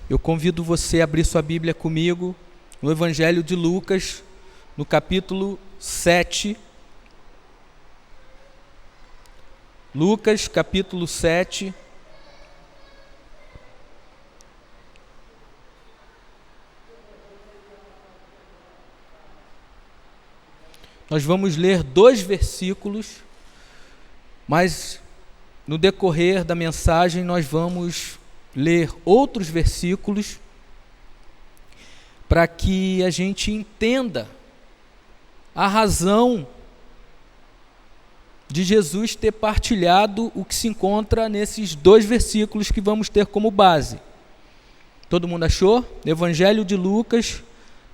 Eu convido você a abrir sua Bíblia comigo no Evangelho de Lucas, no capítulo 7. Lucas, capítulo 7. Nós vamos ler 2 versículos, mas no decorrer da mensagem nós vamos ler outros versículos para que a gente entenda a razão de Jesus ter partilhado o que se encontra nesses 2 versículos que vamos ter como base. Todo mundo achou? Evangelho de Lucas,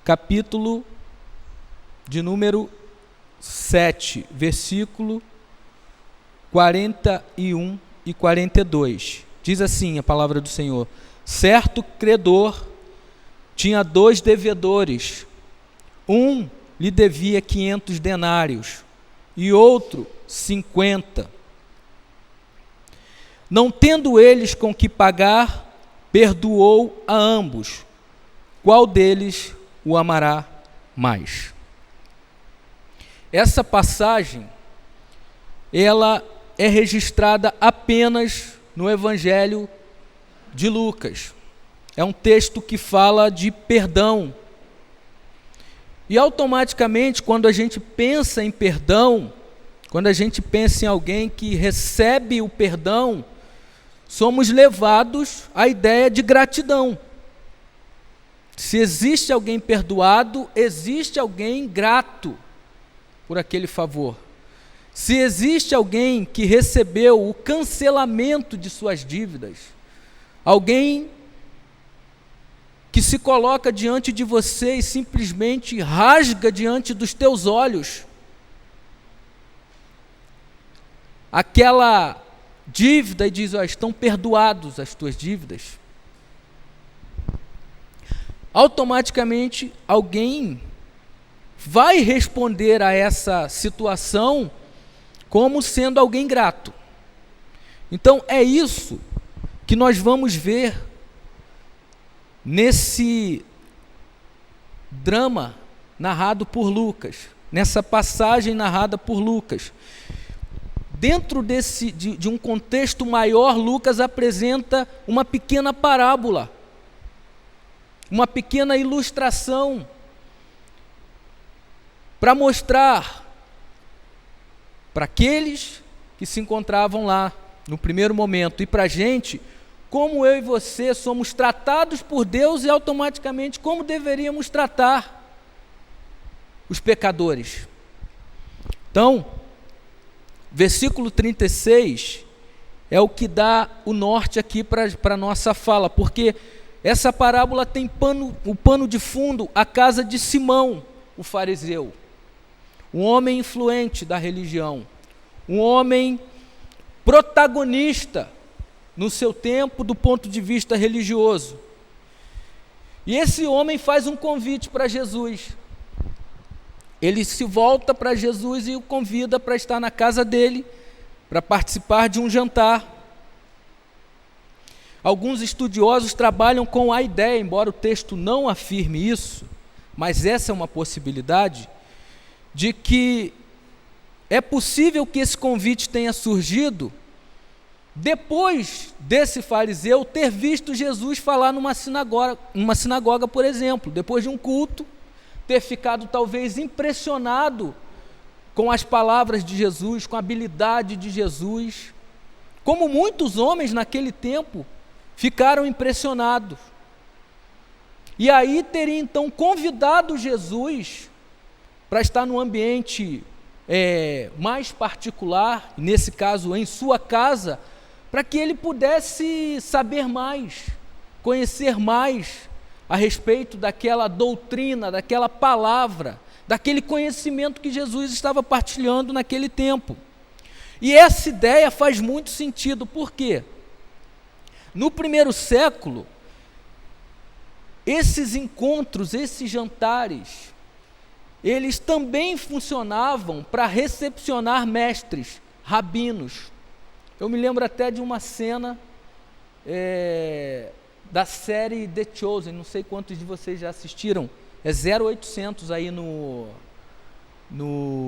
capítulo de número 7, versículo 41 e 42. Diz assim a palavra do Senhor: certo credor tinha 2 devedores. Um lhe devia 500 denários e outro 50. Não tendo eles com que pagar, perdoou a ambos. Qual deles o amará mais? Essa passagem, ela é registrada apenas no Evangelho de Lucas. É um texto que fala de perdão. E automaticamente, quando a gente pensa em perdão, quando a gente pensa em alguém que recebe o perdão, somos levados à ideia de gratidão. Se existe alguém perdoado, existe alguém grato por aquele favor. Se existe alguém que recebeu o cancelamento de suas dívidas, alguém que se coloca diante de você e simplesmente rasga diante dos teus olhos aquela dívida e diz: estão perdoados as tuas dívidas. Automaticamente alguém vai responder a essa situação como sendo alguém grato. Então é isso que nós vamos ver nesse drama narrado por Lucas, nessa passagem narrada por Lucas. Dentro de um contexto maior, Lucas apresenta uma pequena parábola, uma pequena ilustração, para mostrar para aqueles que se encontravam lá no primeiro momento e para a gente, como eu e você somos tratados por Deus e automaticamente como deveríamos tratar os pecadores. Então, versículo 36 é o que dá o norte aqui para a nossa fala, porque essa parábola tem o pano de fundo, a casa de Simão, o fariseu, um homem influente da religião, um homem protagonista no seu tempo do ponto de vista religioso. E esse homem faz um convite para Jesus. Ele se volta para Jesus e o convida para estar na casa dele, para participar de um jantar. Alguns estudiosos trabalham com a ideia, embora o texto não afirme isso, mas essa é uma possibilidade, de que é possível que esse convite tenha surgido depois desse fariseu ter visto Jesus falar numa sinagoga, por exemplo, depois de um culto, ter ficado talvez impressionado com as palavras de Jesus, com a habilidade de Jesus, como muitos homens naquele tempo ficaram impressionados. E aí teria então convidado Jesus para estar num ambiente mais particular, nesse caso em sua casa, para que ele pudesse saber mais, conhecer mais a respeito daquela doutrina, daquela palavra, daquele conhecimento que Jesus estava partilhando naquele tempo. E essa ideia faz muito sentido, por quê? No primeiro século, esses encontros, esses jantares, eles também funcionavam para recepcionar mestres, rabinos. Eu me lembro até de uma cena da série The Chosen, não sei quantos de vocês já assistiram, é 0800 aí no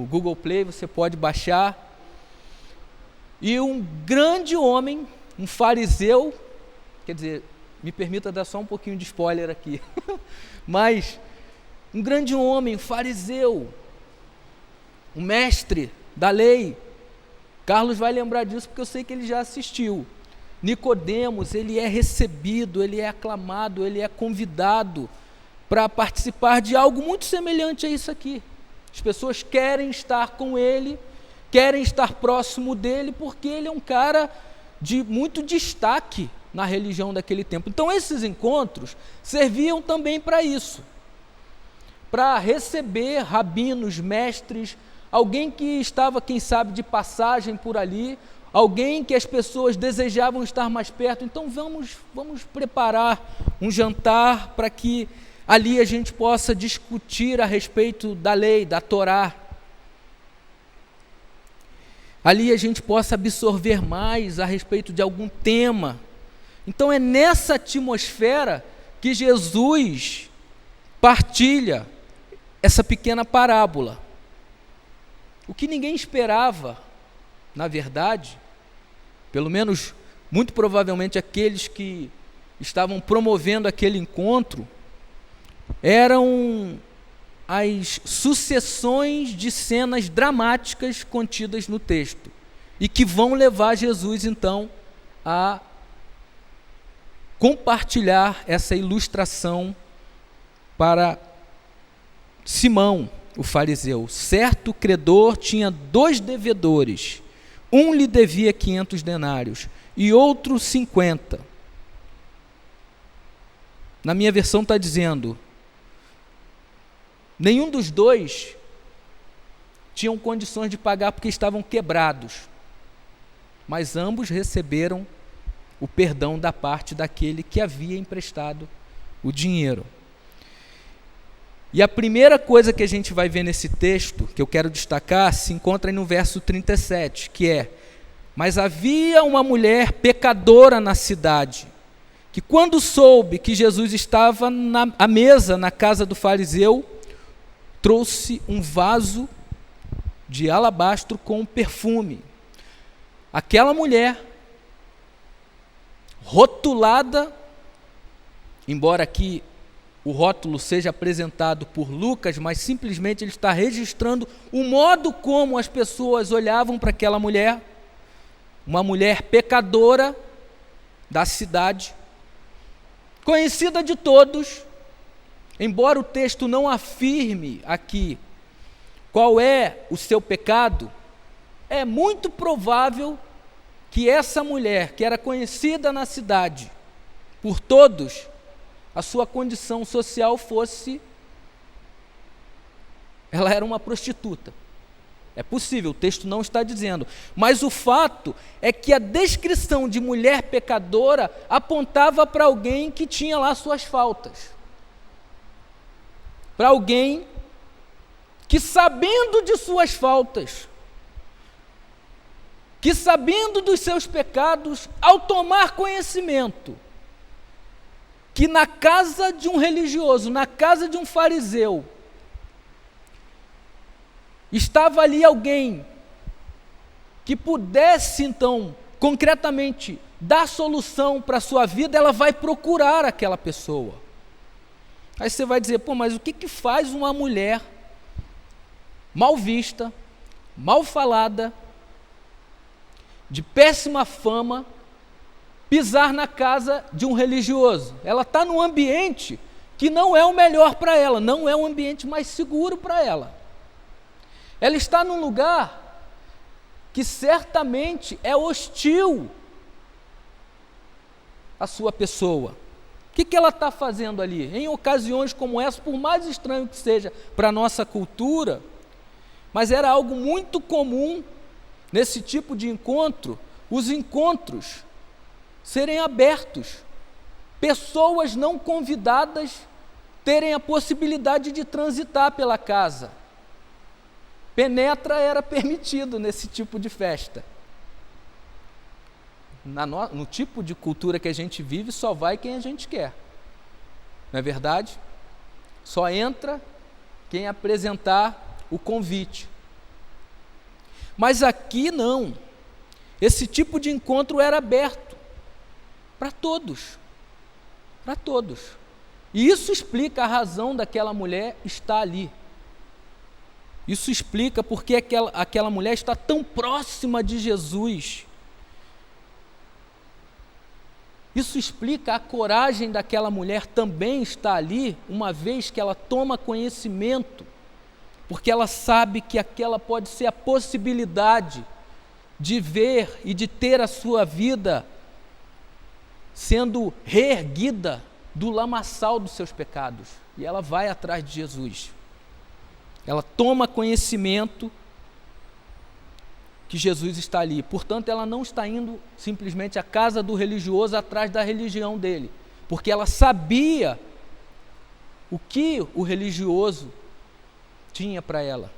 Google Play, você pode baixar. E um grande homem, um fariseu, quer dizer, me permita dar só um pouquinho de spoiler aqui, mas um grande homem, um fariseu, um mestre da lei. Carlos vai lembrar disso porque eu sei que ele já assistiu. Nicodemos, ele é recebido, ele é aclamado, ele é convidado para participar de algo muito semelhante a isso aqui. As pessoas querem estar com ele, querem estar próximo dele, porque ele é um cara de muito destaque na religião daquele tempo. Então esses encontros serviam também para isso, para receber rabinos, mestres, alguém que estava, quem sabe, de passagem por ali, alguém que as pessoas desejavam estar mais perto. Então vamos preparar um jantar para que ali a gente possa discutir a respeito da lei, da Torá. Ali a gente possa absorver mais a respeito de algum tema. Então é nessa atmosfera que Jesus partilha essa pequena parábola. O que ninguém esperava, na verdade, pelo menos muito provavelmente aqueles que estavam promovendo aquele encontro, eram as sucessões de cenas dramáticas contidas no texto e que vão levar Jesus então a compartilhar essa ilustração para Simão, o fariseu. Certo credor tinha 2 devedores, um lhe devia 500 denários e outro 50. Na minha versão está dizendo, nenhum dos dois tinham condições de pagar porque estavam quebrados, mas ambos receberam o perdão da parte daquele que havia emprestado o dinheiro. E a primeira coisa que a gente vai ver nesse texto, que eu quero destacar, se encontra aí no verso 37, que é: mas havia uma mulher pecadora na cidade, que quando soube que Jesus estava à mesa na casa do fariseu, trouxe um vaso de alabastro com perfume. Aquela mulher, rotulada, embora aqui o rótulo seja apresentado por Lucas, mas simplesmente ele está registrando o modo como as pessoas olhavam para aquela mulher, uma mulher pecadora da cidade, conhecida de todos, embora o texto não afirme aqui qual é o seu pecado, é muito provável que essa mulher, que era conhecida na cidade por todos, a sua condição social fosse, ela era uma prostituta. É possível, o texto não está dizendo, mas o fato é que a descrição de mulher pecadora apontava para alguém que tinha lá suas faltas, para alguém que, sabendo de suas faltas, que sabendo dos seus pecados, ao tomar conhecimento que na casa de um religioso, na casa de um fariseu, estava ali alguém que pudesse então concretamente dar solução para a sua vida, ela vai procurar aquela pessoa. Aí você vai dizer, mas o que faz uma mulher mal vista, mal falada, de péssima fama, pisar na casa de um religioso? Ela está num ambiente que não é o melhor para ela, não é um ambiente mais seguro para ela. Ela está num lugar que certamente é hostil à sua pessoa. O que ela está fazendo ali? Em ocasiões como essa, por mais estranho que seja para a nossa cultura, mas era algo muito comum nesse tipo de encontro, os encontros serem abertos, pessoas não convidadas terem a possibilidade de transitar pela casa. Penetra era permitido nesse tipo de festa. no tipo de cultura que a gente vive, só vai quem a gente quer. Não é verdade? Só entra quem apresentar o convite. Mas aqui não. Esse tipo de encontro era aberto para todos. Para todos. E isso explica a razão daquela mulher estar ali. Isso explica porque aquela mulher está tão próxima de Jesus. Isso explica a coragem daquela mulher também estar ali, uma vez que ela toma conhecimento, porque ela sabe que aquela pode ser a possibilidade de ver e de ter a sua vida sendo reerguida do lamaçal dos seus pecados. E ela vai atrás de Jesus. Ela toma conhecimento que Jesus está ali. Portanto, ela não está indo simplesmente à casa do religioso atrás da religião dele, porque ela sabia o que o religioso tinha para ela.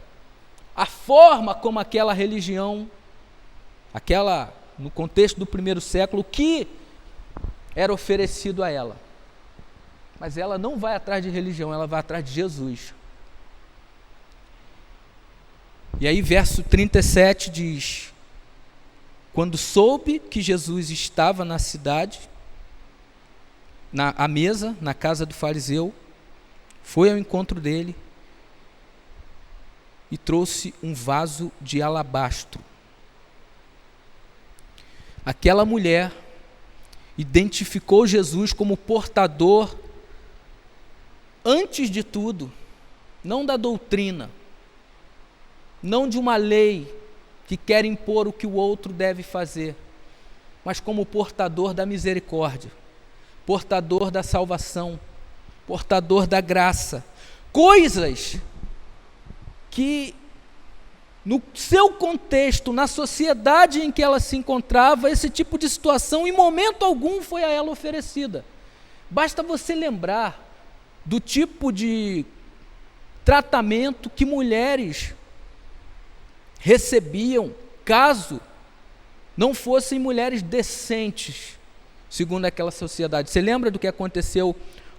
A forma como aquela religião, no contexto do primeiro século, o que era oferecido a ela. Mas ela não vai atrás de religião, ela vai atrás de Jesus. E aí verso 37 diz: quando soube que Jesus estava na cidade, à mesa, na casa do fariseu, foi ao encontro dele e trouxe um vaso de alabastro. Aquela mulher identificou Jesus como portador, antes de tudo, não da doutrina, não de uma lei que quer impor o que o outro deve fazer, mas como portador da misericórdia, portador da salvação, portador da graça. Coisas que, no seu contexto, na sociedade em que ela se encontrava, esse tipo de situação, em momento algum, foi a ela oferecida. Basta você lembrar do tipo de tratamento que mulheres recebiam, caso não fossem mulheres decentes, segundo aquela sociedade. Você lembra do que aconteceu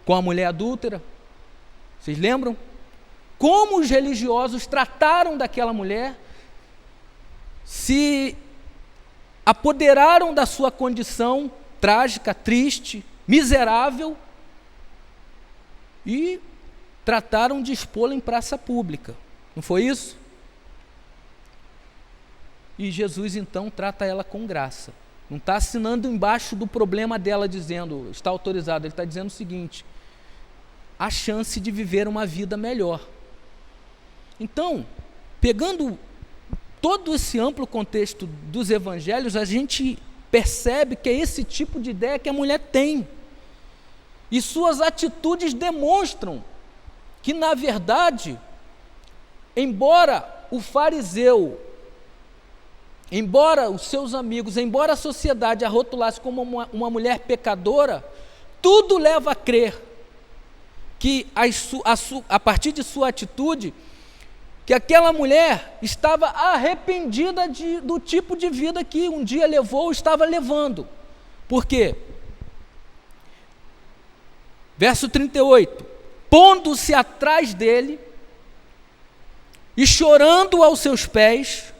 com a mulher adúltera? Vocês lembram? Como os religiosos trataram daquela mulher, se apoderaram da sua condição trágica, triste, miserável, e trataram de expô-la em praça pública. Não foi isso? E Jesus então trata ela com graça. Não está assinando embaixo do problema dela dizendo, está autorizado. Ele está dizendo o seguinte: a chance de viver uma vida melhor. Então, pegando todo esse amplo contexto dos evangelhos, a gente percebe que é esse tipo de ideia que a mulher tem. E suas atitudes demonstram que, na verdade, embora o fariseu, embora os seus amigos, embora a sociedade a rotulasse como uma mulher pecadora, tudo leva a crer que a partir de sua atitude, que aquela mulher estava arrependida do tipo de vida que um dia levou ou estava levando. Por quê? Verso 38, pondo-se atrás dele e chorando aos seus pés,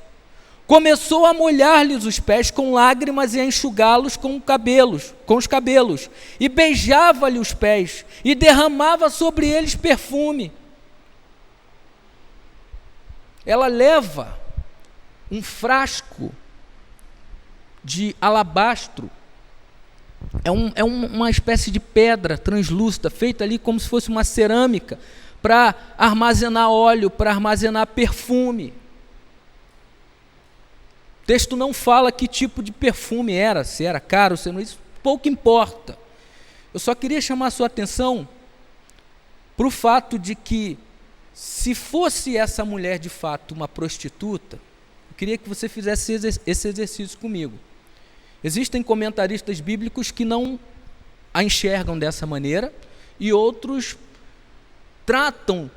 começou a molhar-lhes os pés com lágrimas e a enxugá-los com os cabelos, e beijava-lhe os pés, e derramava sobre eles perfume. Ela leva um frasco de alabastro, é uma espécie de pedra translúcida, feita ali como se fosse uma cerâmica, para armazenar óleo, para armazenar perfume. O texto não fala que tipo de perfume era, se era caro, se não, isso pouco importa. Eu só queria chamar a sua atenção para o fato de que, se fosse essa mulher de fato uma prostituta, eu queria que você fizesse esse exercício comigo. Existem comentaristas bíblicos que não a enxergam dessa maneira, e outros tratam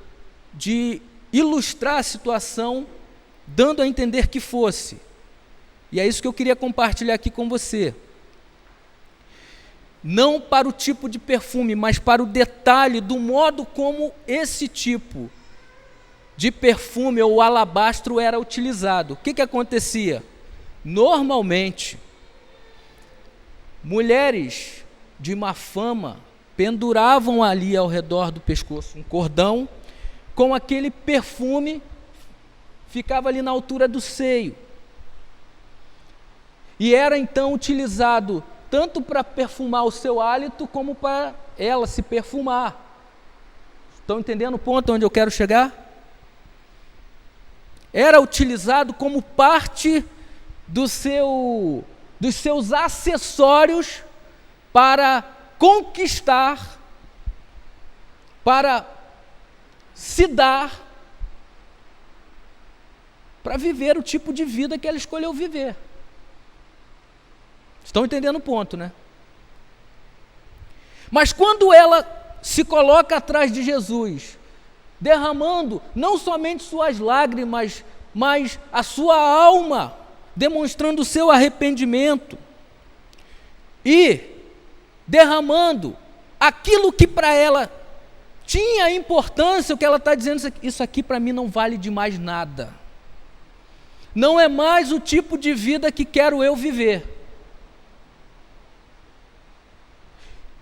de ilustrar a situação, dando a entender que fosse. E é isso que eu queria compartilhar aqui com você. não para o tipo de perfume, mas para o detalhe do modo como esse tipo de perfume ou alabastro era utilizado. O que acontecia? Normalmente, mulheres de má fama penduravam ali ao redor do pescoço um cordão com aquele perfume, ficava ali na altura do seio. E era então utilizado tanto para perfumar o seu hálito, como para ela se perfumar. Estão entendendo o ponto onde eu quero chegar? Era utilizado como parte dos seus acessórios para conquistar, para se dar, para viver o tipo de vida que ela escolheu viver. Estão entendendo o ponto, né? Mas quando ela se coloca atrás de Jesus, derramando não somente suas lágrimas, mas a sua alma, demonstrando o seu arrependimento e derramando aquilo que para ela tinha importância, o que ela está dizendo, isso aqui para mim não vale de mais nada. Não é mais o tipo de vida que quero eu viver.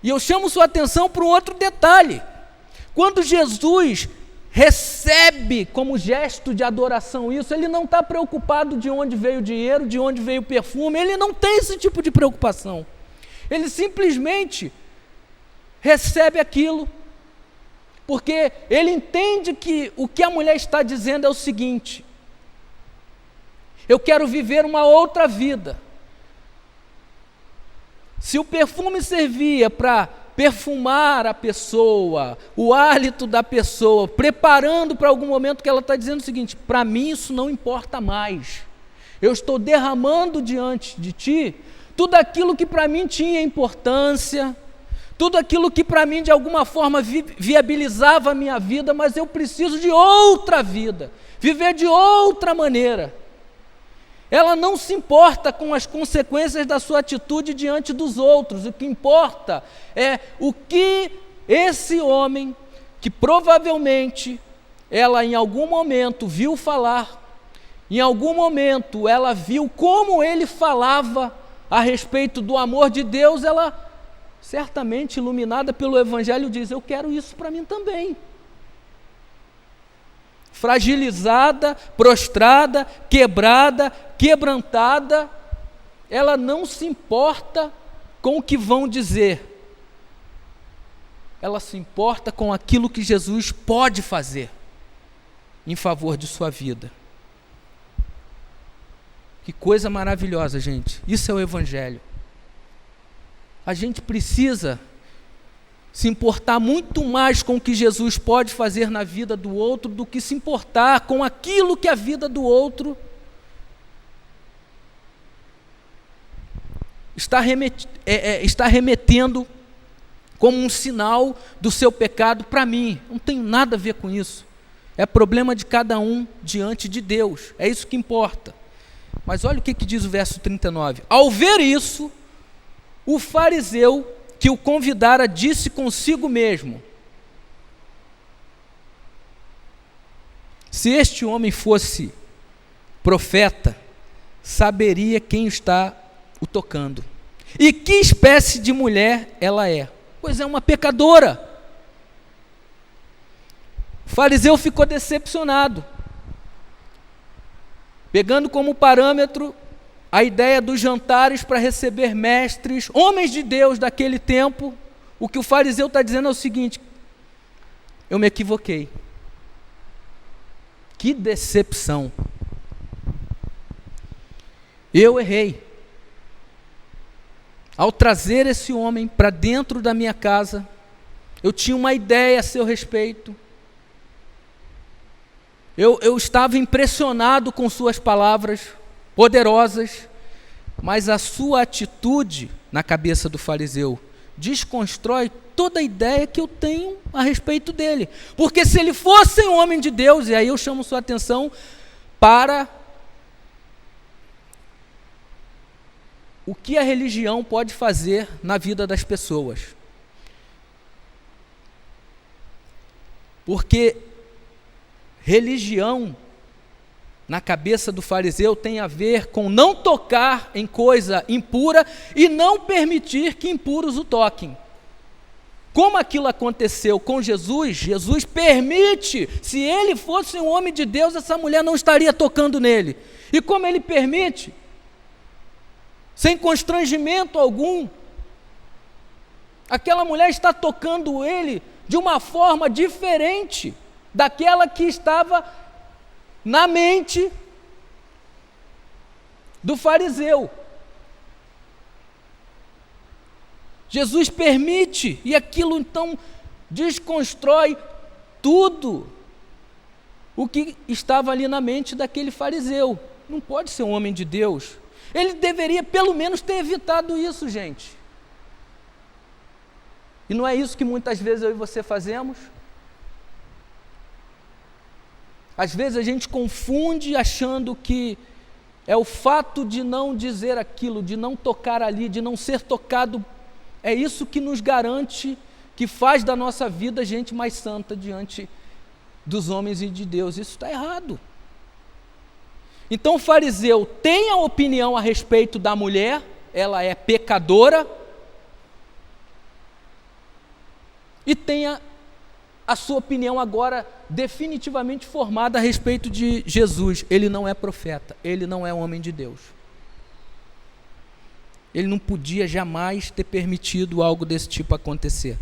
E eu chamo sua atenção para um outro detalhe. Quando Jesus recebe como gesto de adoração isso, ele não está preocupado de onde veio o dinheiro, de onde veio o perfume, ele não tem esse tipo de preocupação. Ele simplesmente recebe aquilo, porque ele entende que o que a mulher está dizendo é o seguinte: eu quero viver uma outra vida. Se o perfume servia para perfumar a pessoa, o hálito da pessoa, preparando para algum momento, que ela está dizendo o seguinte: para mim isso não importa mais. Eu estou derramando diante de ti tudo aquilo que para mim tinha importância, tudo aquilo que para mim de alguma forma viabilizava a minha vida, mas eu preciso de outra vida, viver de outra maneira. Ela não se importa com as consequências da sua atitude diante dos outros. O que importa é o que esse homem, que provavelmente ela em algum momento viu falar, em algum momento ela viu como ele falava a respeito do amor de Deus, ela certamente iluminada pelo Evangelho diz: eu quero isso para mim também. Fragilizada, prostrada, quebrada, quebrantada, ela não se importa com o que vão dizer, ela se importa com aquilo que Jesus pode fazer em favor de sua vida. Que coisa maravilhosa, gente. Isso é o Evangelho. A gente precisa se importar muito mais com o que Jesus pode fazer na vida do outro do que se importar com aquilo que a vida do outro está remetendo como um sinal do seu pecado para mim. Não tem nada a ver com isso. É problema de cada um diante de Deus. É isso que importa. Mas olha o que diz o verso 39. Ao ver isso, o fariseu que o convidara disse consigo mesmo: se este homem fosse profeta, saberia quem está o tocando e que espécie de mulher ela é, pois é uma pecadora. O fariseu ficou decepcionado, pegando como parâmetro a ideia dos jantares para receber mestres, homens de Deus daquele tempo. O que o fariseu está dizendo é o seguinte: eu me equivoquei. Que decepção. Eu errei. Ao trazer esse homem para dentro da minha casa, eu tinha uma ideia a seu respeito. Eu estava impressionado com suas palavras poderosas, mas a sua atitude na cabeça do fariseu desconstrói toda a ideia que eu tenho a respeito dele. Porque se ele fosse um homem de Deus, e aí eu chamo sua atenção para o que a religião pode fazer na vida das pessoas. Porque religião, na cabeça do fariseu, tem a ver com não tocar em coisa impura e não permitir que impuros o toquem. Como aquilo aconteceu com Jesus, Jesus permite. Se ele fosse um homem de Deus, essa mulher não estaria tocando nele. E como ele permite, sem constrangimento algum, aquela mulher está tocando ele de uma forma diferente daquela que estava na mente do fariseu. Jesus permite, e aquilo então desconstrói tudo o que estava ali na mente daquele fariseu. Não pode ser um homem de Deus. Ele deveria pelo menos ter evitado isso, gente. E não é isso que muitas vezes eu e você fazemos? Às vezes a gente confunde achando que é o fato de não dizer aquilo, de não tocar ali, de não ser tocado, é isso que nos garante, que faz da nossa vida gente mais santa diante dos homens e de Deus. Isso está errado. Então o fariseu tem a opinião a respeito da mulher, ela é pecadora, e tem a sua opinião agora definitivamente formada a respeito de Jesus. Ele não é profeta, ele não é homem de Deus. Ele não podia jamais ter permitido algo desse tipo acontecer.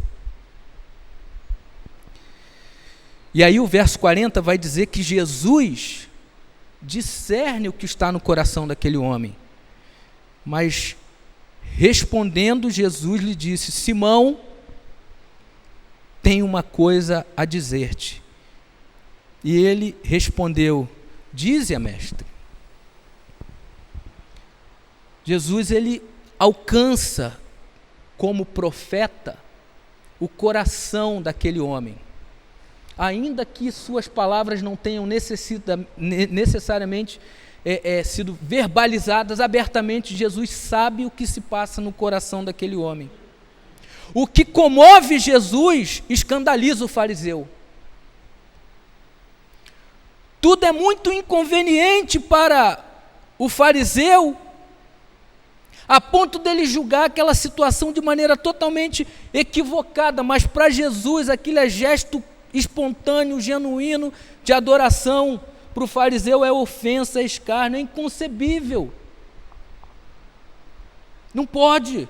E aí o verso 40 vai dizer que Jesus discerne o que está no coração daquele homem. Mas respondendo, Jesus lhe disse: Simão, tenho uma coisa a dizer-te. E ele respondeu: dize-a, mestre. Jesus, ele alcança como profeta o coração daquele homem. Ainda que suas palavras não tenham necessariamente sido verbalizadas abertamente, Jesus sabe o que se passa no coração daquele homem. O que comove Jesus escandaliza o fariseu. Tudo é muito inconveniente para o fariseu, a ponto dele julgar aquela situação de maneira totalmente equivocada, mas para Jesus aquilo é gesto espontâneo, genuíno de adoração. Para o fariseu é ofensa, é escárnio, é inconcebível. Não pode.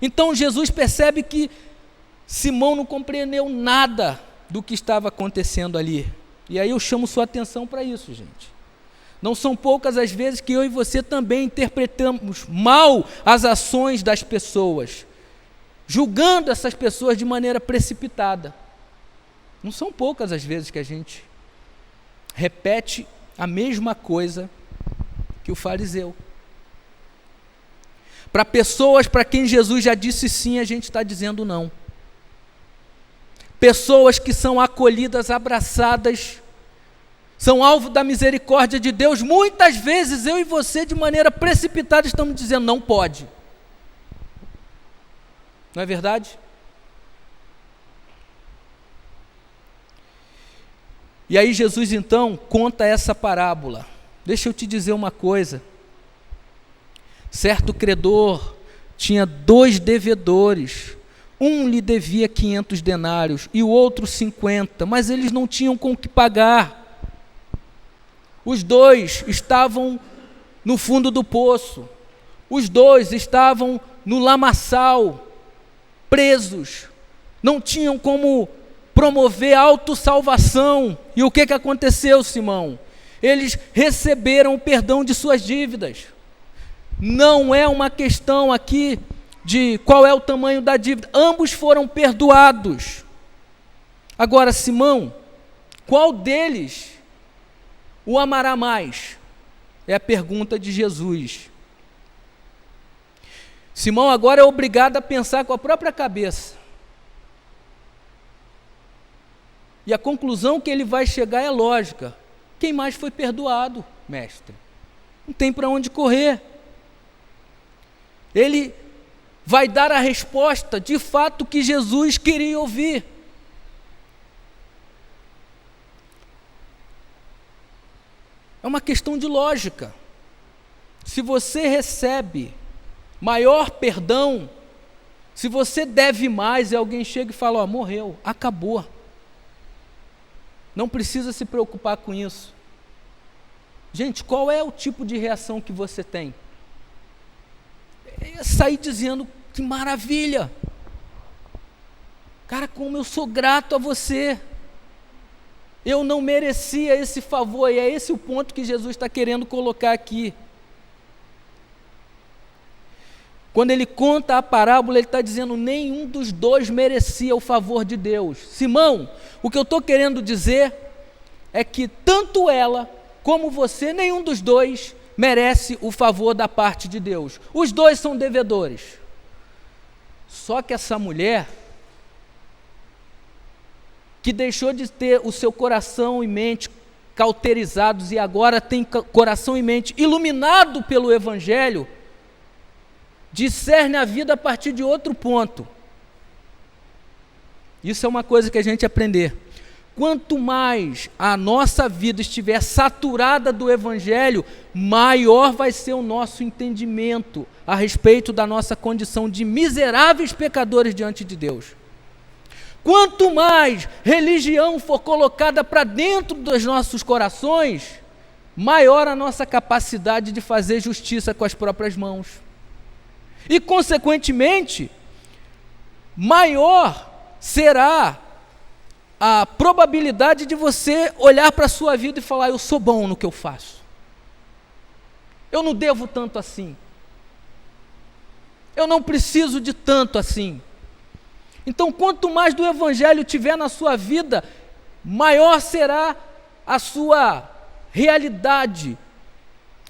Então Jesus percebe que Simão não compreendeu nada do que estava acontecendo ali. E aí eu chamo sua atenção para isso, gente. Não são poucas as vezes que eu e você também interpretamos mal as ações das pessoas, julgando essas pessoas de maneira precipitada. Não são poucas as vezes que a gente repete a mesma coisa que o fariseu. Para pessoas para quem Jesus já disse sim, a gente está dizendo não. Pessoas que são acolhidas, abraçadas, são alvo da misericórdia de Deus, muitas vezes eu e você de maneira precipitada estamos dizendo não pode. Não é verdade? E aí Jesus então conta essa parábola. Deixa eu te dizer uma coisa. Certo credor tinha 2 devedores. Um lhe devia 500 denários e o outro 50, mas eles não tinham com o que pagar. Os 2 estavam no fundo do poço. Os 2 estavam no lamaçal, presos. Não tinham como promover autossalvação. E o que aconteceu, Simão? Eles receberam o perdão de suas dívidas. Não é uma questão aqui de qual é o tamanho da dívida. Ambos foram perdoados. Agora, Simão, qual deles o amará mais? É a pergunta de Jesus. Simão agora é obrigado a pensar com a própria cabeça. E a conclusão que ele vai chegar é lógica. Quem mais foi perdoado, mestre? Não tem para onde correr. ele vai dar a resposta de fato que Jesus queria ouvir. É uma questão de lógica. Se você recebe maior perdão, se você deve mais e alguém chega e fala, ó, morreu, acabou. Não precisa se preocupar com isso. Gente, qual é o tipo de reação que você tem? É sair dizendo, que maravilha. Cara, como eu sou grato a você. Eu não merecia esse favor, e é esse o ponto que Jesus está querendo colocar aqui. Quando ele conta a parábola, ele está dizendo, nenhum dos dois merecia o favor de Deus. Simão, o que eu estou querendo dizer é que tanto ela como você, nenhum dos dois merece o favor da parte de Deus. Os dois são devedores. Só que essa mulher, que deixou de ter o seu coração e mente cauterizados e agora tem coração e mente iluminado pelo Evangelho, discerne a vida a partir de outro ponto. Isso é uma coisa que a gente aprender. Quanto mais a nossa vida estiver saturada do Evangelho, maior vai ser o nosso entendimento a respeito da nossa condição de miseráveis pecadores diante de Deus. Quanto mais religião for colocada para dentro dos nossos corações, maior a nossa capacidade de fazer justiça com as próprias mãos. E, consequentemente, maior será a probabilidade de você olhar para a sua vida e falar, eu sou bom no que eu faço. Eu não devo tanto assim. Eu não preciso de tanto assim. Então, quanto mais do Evangelho tiver na sua vida, maior será a sua realidade,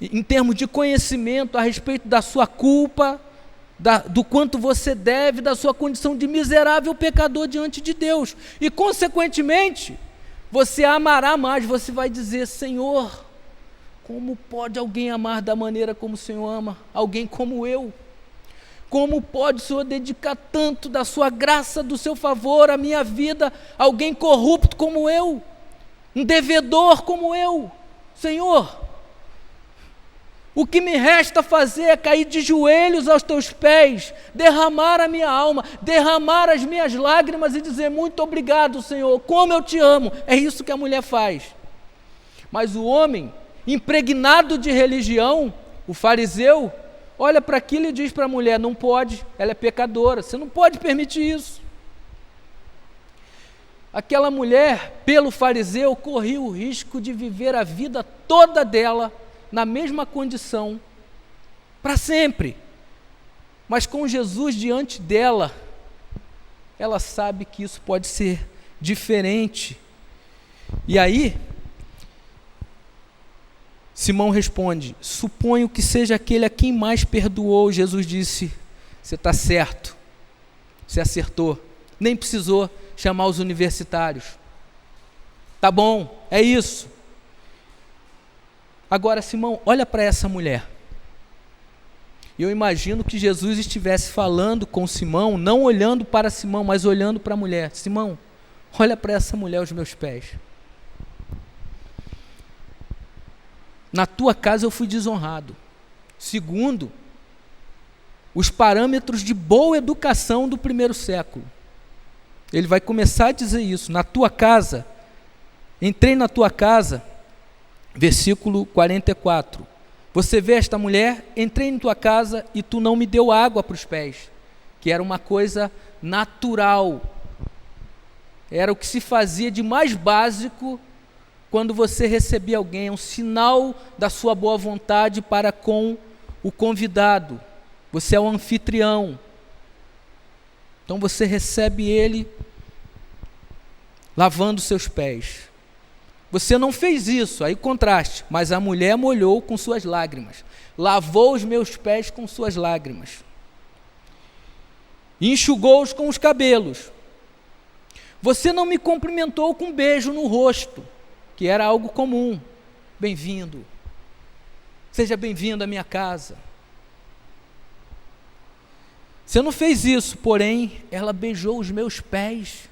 em termos de conhecimento a respeito da sua culpa, do quanto você deve, da sua condição de miserável pecador diante de Deus. E, consequentemente, você amará mais, você vai dizer, Senhor, como pode alguém amar da maneira como o Senhor ama? Alguém como eu? Como pode o Senhor dedicar tanto da sua graça, do seu favor à minha vida, alguém corrupto como eu, um devedor como eu? Senhor, o que me resta fazer é cair de joelhos aos teus pés, derramar a minha alma, derramar as minhas lágrimas e dizer muito obrigado, Senhor, como eu te amo. É isso que a mulher faz. Mas o homem, impregnado de religião, o fariseu, olha para aquilo e diz para a mulher, não pode, ela é pecadora, você não pode permitir isso. Aquela mulher, pelo fariseu, corria o risco de viver a vida toda dela na mesma condição, para sempre. Mas com Jesus diante dela, ela sabe que isso pode ser diferente. E aí, Simão responde, suponho que seja aquele a quem mais perdoou. Jesus disse, você está certo, você acertou, nem precisou chamar os universitários. Tá bom, é isso. Agora, Simão, olha para essa mulher. Eu imagino que Jesus estivesse falando com Simão, não olhando para Simão, mas olhando para a mulher. Simão, olha para essa mulher aos meus pés. Na tua casa eu fui desonrado. Segundo os parâmetros de boa educação do primeiro século. Ele vai começar a dizer isso. Na tua casa, entrei na tua casa, versículo 44. Você vê esta mulher, entrei em tua casa e tu não me deu água para os pés, que era uma coisa natural. Era o que se fazia de mais básico quando você recebia alguém, é um sinal da sua boa vontade para com o convidado. Você é o anfitrião. Então você recebe ele lavando seus pés. Você não fez isso, aí contraste, mas a mulher molhou com suas lágrimas, lavou os meus pés com suas lágrimas, e enxugou-os com os cabelos. Você não me cumprimentou com um beijo no rosto, que era algo comum. Bem-vindo, seja bem-vindo à minha casa. Você não fez isso, porém, ela beijou os meus pés.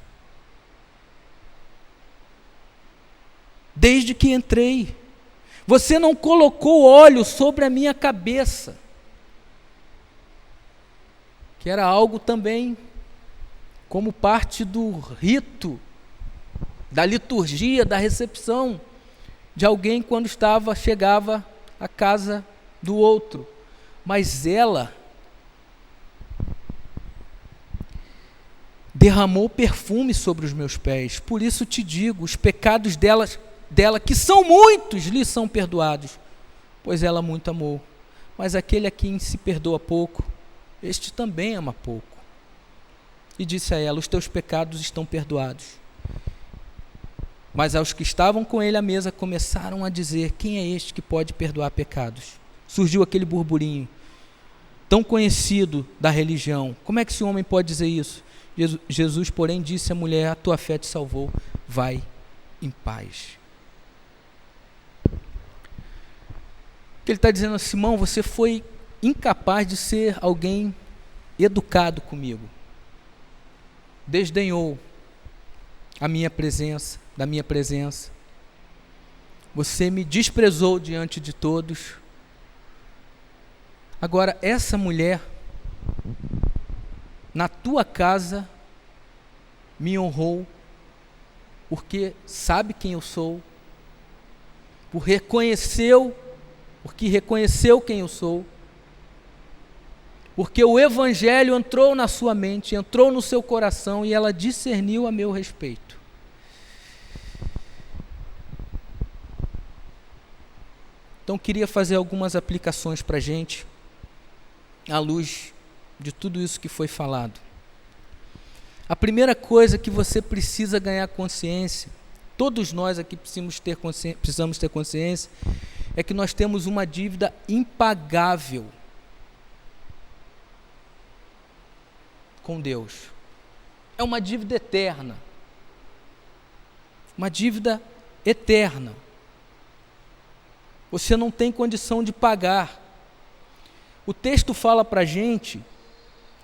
Desde que entrei. Você não colocou óleo sobre a minha cabeça. Que era algo também como parte do rito, da liturgia, da recepção de alguém quando chegava à casa do outro. Mas ela derramou perfume sobre os meus pés. Por isso te digo, os pecados dela, que são muitos, lhe são perdoados, pois ela muito amou. Mas aquele a quem se perdoa pouco, este também ama pouco. E disse a ela: os teus pecados estão perdoados. Mas aos que estavam com ele à mesa começaram a dizer: quem é este que pode perdoar pecados? Surgiu aquele burburinho tão conhecido da religião. Como é que esse homem pode dizer isso? Jesus, porém, disse à mulher: a tua fé te salvou, vai em paz. Ele está dizendo: Simão, você foi incapaz de ser alguém educado comigo. Desdenhou da minha presença. Você me desprezou diante de todos. Agora, essa mulher, na tua casa, me honrou, porque sabe quem eu sou, porque reconheceu quem eu sou, porque o Evangelho entrou na sua mente, entrou no seu coração e ela discerniu a meu respeito. Então, queria fazer algumas aplicações para a gente, à luz de tudo isso que foi falado. A primeira coisa que você precisa ganhar consciência, todos nós aqui precisamos ter consciência, é que nós temos uma dívida impagável com Deus. É uma dívida eterna. Uma dívida eterna. Você não tem condição de pagar. O texto fala para a gente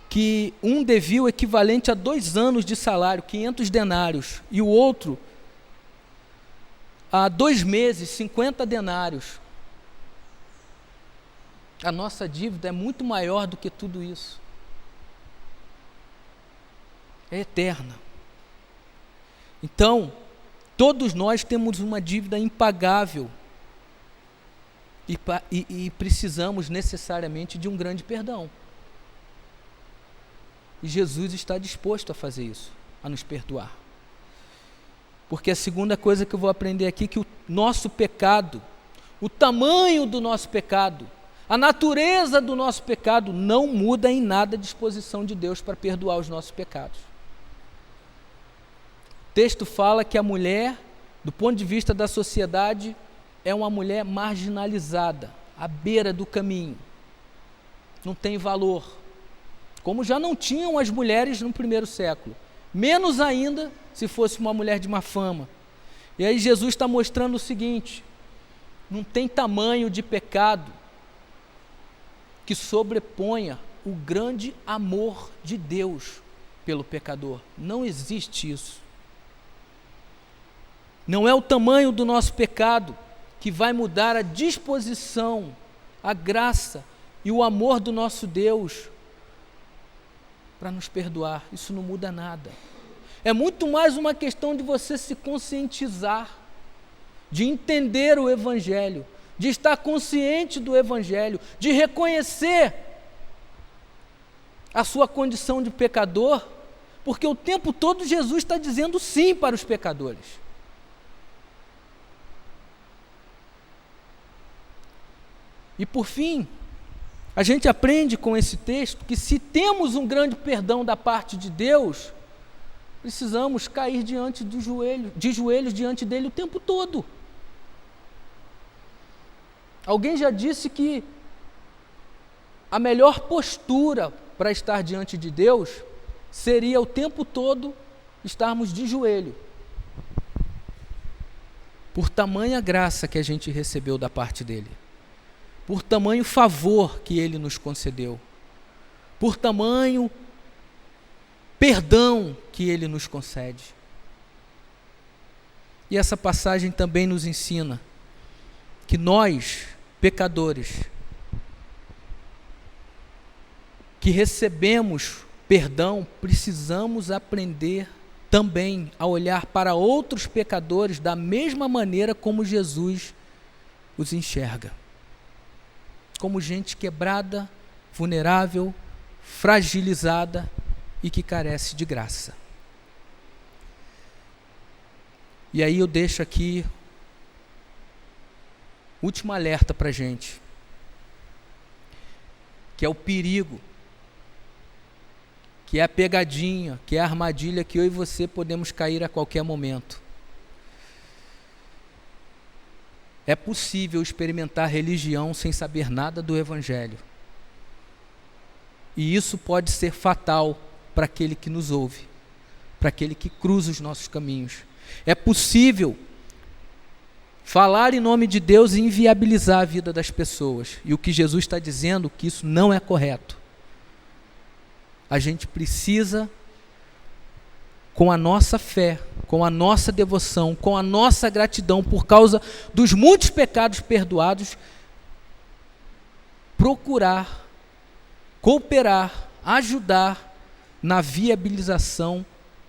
que um devia o equivalente a 2 anos de salário, 500 denários, e o outro a 2 meses, 50 denários. A nossa dívida é muito maior do que tudo isso. É eterna. Então, todos nós temos uma dívida impagável e precisamos necessariamente de um grande perdão. E Jesus está disposto a fazer isso, a nos perdoar. Porque a segunda coisa que eu vou aprender aqui é que o nosso pecado, o tamanho do nosso pecado, a natureza do nosso pecado não muda em nada a disposição de Deus para perdoar os nossos pecados. O texto fala que a mulher, do ponto de vista da sociedade, é uma mulher marginalizada, à beira do caminho. Não tem valor. Como já não tinham as mulheres no primeiro século. Menos ainda se fosse uma mulher de má fama. E aí Jesus está mostrando o seguinte: não tem tamanho de pecado que sobreponha o grande amor de Deus pelo pecador. Não existe isso. Não é o tamanho do nosso pecado que vai mudar a disposição, a graça e o amor do nosso Deus para nos perdoar. Isso não muda nada. É muito mais uma questão de você se conscientizar, de entender o Evangelho, de estar consciente do Evangelho, de reconhecer a sua condição de pecador, porque o tempo todo Jesus está dizendo sim para os pecadores. E por fim, a gente aprende com esse texto que se temos um grande perdão da parte de Deus, precisamos cair de joelhos diante dele o tempo todo. Alguém já disse que a melhor postura para estar diante de Deus seria o tempo todo estarmos de joelho, por tamanha graça que a gente recebeu da parte dele, por tamanho favor que ele nos concedeu, por tamanho perdão que Ele nos concede. E essa passagem também nos ensina que nós, pecadores, que recebemos perdão, precisamos aprender também a olhar para outros pecadores da mesma maneira como Jesus os enxerga. Como gente quebrada, vulnerável, fragilizada e que carece de graça. E aí eu deixo aqui último alerta para a gente, que é o perigo, que é a pegadinha, que é a armadilha que eu e você podemos cair a qualquer momento. É possível experimentar religião sem saber nada do Evangelho. E isso pode ser fatal para aquele que nos ouve, para aquele que cruza os nossos caminhos. É possível falar em nome de Deus e inviabilizar a vida das pessoas. E o que Jesus está dizendo é que isso não é correto. A gente precisa, com a nossa fé, com a nossa devoção, com a nossa gratidão por causa dos muitos pecados perdoados, procurar, cooperar, ajudar na viabilização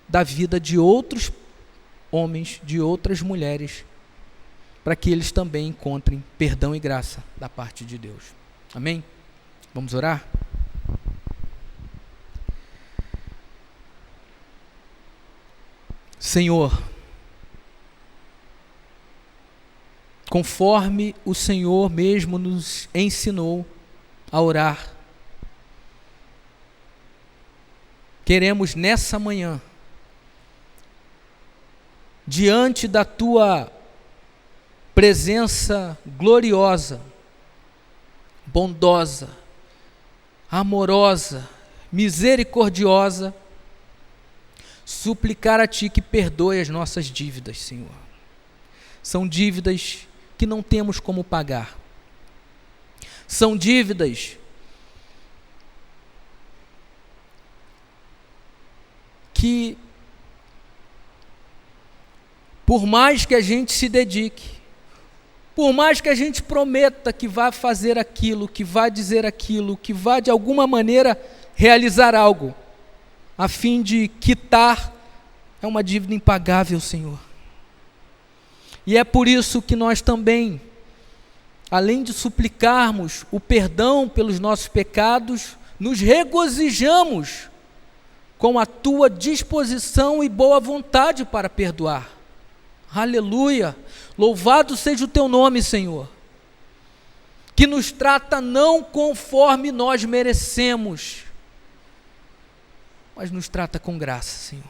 da vida de outros homens, de outras mulheres, para que eles também encontrem perdão e graça da parte de Deus. Amém? Vamos orar? Senhor, conforme o Senhor mesmo nos ensinou a orar, queremos nessa manhã, diante da Tua presença gloriosa, bondosa, amorosa, misericordiosa, suplicar a Ti que perdoe as nossas dívidas, Senhor. São dívidas que não temos como pagar. São dívidas que, por mais que a gente se dedique, por mais que a gente prometa que vai fazer aquilo, que vai dizer aquilo, que vai de alguma maneira realizar algo, a fim de quitar, é uma dívida impagável, Senhor. E é por isso que nós também, além de suplicarmos o perdão pelos nossos pecados, nos regozijamos com a Tua disposição e boa vontade para perdoar. Aleluia! Louvado seja o Teu nome, Senhor, que nos trata não conforme nós merecemos, mas nos trata com graça, Senhor.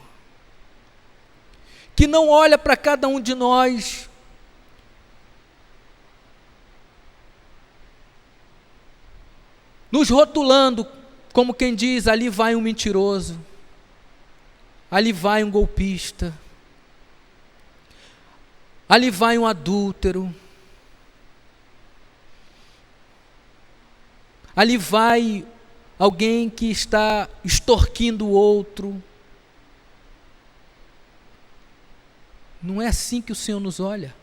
Que não olha para cada um de nós nos rotulando como quem diz, ali vai um mentiroso, ali vai um golpista, ali vai um adúltero, ali vai alguém que está extorquindo o outro. Não é assim que o Senhor nos olha.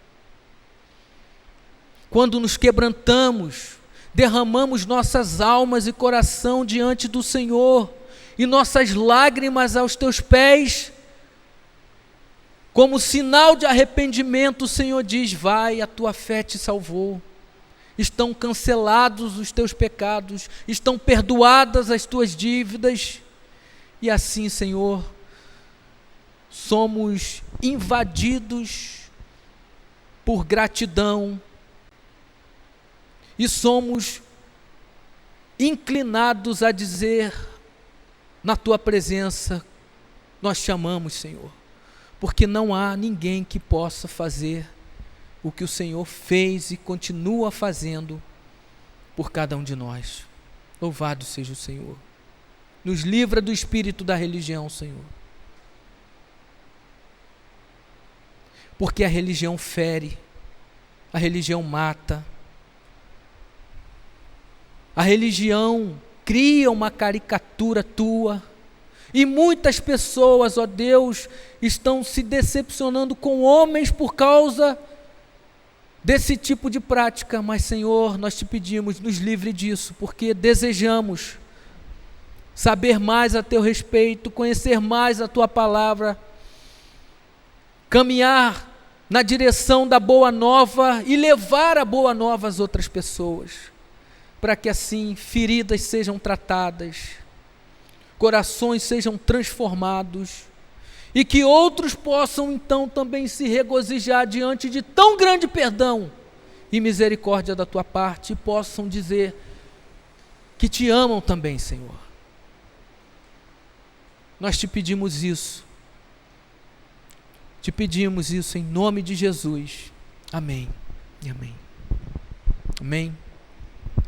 Quando nos quebrantamos, derramamos nossas almas e coração diante do Senhor, e nossas lágrimas aos Teus pés, como sinal de arrependimento, o Senhor diz, vai, a tua fé te salvou. Estão cancelados os teus pecados, estão perdoadas as tuas dívidas, e assim, Senhor, somos invadidos por gratidão, e somos inclinados a dizer, na Tua presença, nós te amamos, Senhor, porque não há ninguém que possa fazer o que o Senhor fez e continua fazendo por cada um de nós. Louvado seja o Senhor. Nos livra do espírito da religião, Senhor. Porque a religião fere, a religião mata, a religião cria uma caricatura tua. E muitas pessoas, ó Deus, estão se decepcionando com homens por causa desse tipo de prática. Mas, Senhor, nós te pedimos, nos livre disso, porque desejamos saber mais a teu respeito, conhecer mais a tua palavra, caminhar na direção da boa nova e levar a boa nova às outras pessoas, para que assim feridas sejam tratadas, corações sejam transformados e que outros possam então também se regozijar diante de tão grande perdão e misericórdia da tua parte e possam dizer que te amam também, Senhor. Nós te pedimos isso. Te pedimos isso em nome de Jesus. Amém e amém. Amém.